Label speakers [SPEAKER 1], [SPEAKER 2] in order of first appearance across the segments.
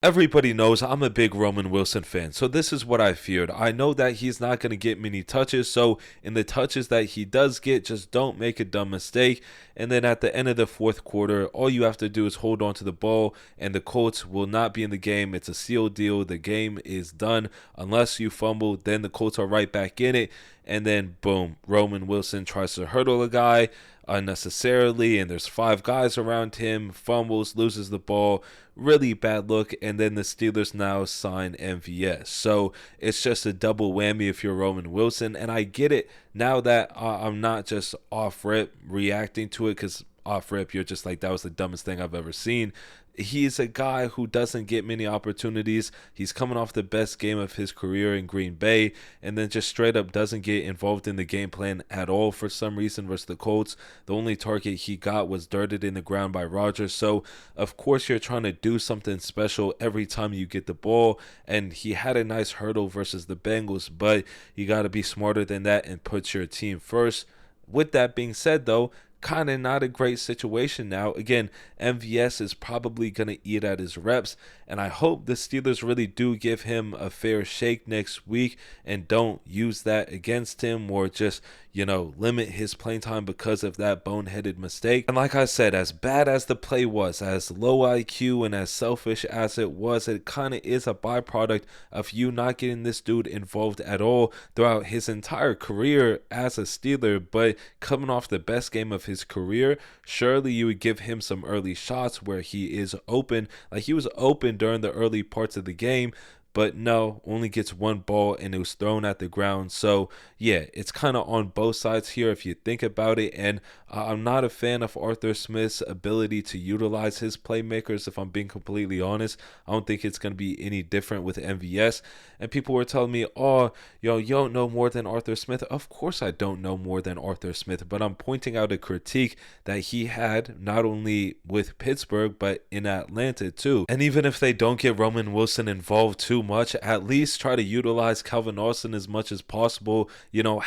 [SPEAKER 1] Everybody knows I'm a big Roman Wilson fan, so this is what I feared. I know that he's not going to get many touches, so in the touches that he does get, just don't make a dumb mistake. And then at the end of the fourth quarter, all you have to do is hold on to the ball, and the Colts will not be in the game. It's a sealed deal. The game is done. Unless you fumble, then the Colts are right back in it. And then, boom, Roman Wilson tries to hurdle a guy unnecessarily, and there's five guys around him, fumbles, loses the ball, really bad look, and then the Steelers now sign MVS. So it's just a double whammy if you're Roman Wilson, and I get it now that I'm not just off rip reacting to it, because off rip you're just like, that was the dumbest thing I've ever seen. He's a guy who doesn't get many opportunities. He's coming off the best game of his career in Green Bay, and then just straight up doesn't get involved in the game plan at all for some reason versus the Colts. The only target he got was dirted in the ground by Rodgers. So, of course, you're trying to do something special every time you get the ball, and he had a nice hurdle versus the Bengals, but you got to be smarter than that and put your team first. With that being said, though, kind of not a great situation now. Again, MVS is probably going to eat at his reps, and I hope the Steelers really do give him a fair shake next week and don't use that against him or just, limit his playing time because of that boneheaded mistake. And like I said, as bad as the play was, as low IQ and as selfish as it was, it kind of is a byproduct of you not getting this dude involved at all throughout his entire career as a Steeler, but coming off the best game of his career, surely you would give him some early shots where he is open. Like, he was open during the early parts of the game, but no, only gets one ball and it was thrown at the ground. So yeah, it's kind of on both sides here if you think about it. And I'm not a fan of Arthur Smith's ability to utilize his playmakers, if I'm being completely honest. I don't think it's going to be any different with MVS. And people were telling me, oh, you don't know more than Arthur Smith. Of course I don't know more than Arthur Smith, but I'm pointing out a critique that he had not only with Pittsburgh, but in Atlanta too. And even if they don't get Roman Wilson involved too much, at least try to utilize Calvin Austin as much as possible.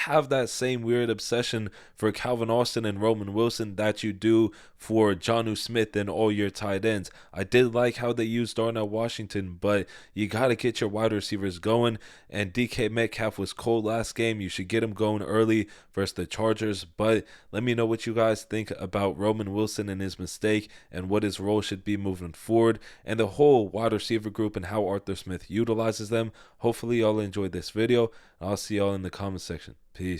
[SPEAKER 1] Have that same weird obsession for Calvin Austin and Roman Wilson that you do for Jonnu Smith and all your tight ends. I did like how they used Darnell Washington, but you got to get your wide receivers going. And DK Metcalf was cold last game. You should get him going early versus the Chargers. But let me know what you guys think about Roman Wilson and his mistake and what his role should be moving forward, and the whole wide receiver group and how Arthur Smith utilizes them. Hopefully y'all enjoyed this video. I'll see y'all in the comment section. Peace.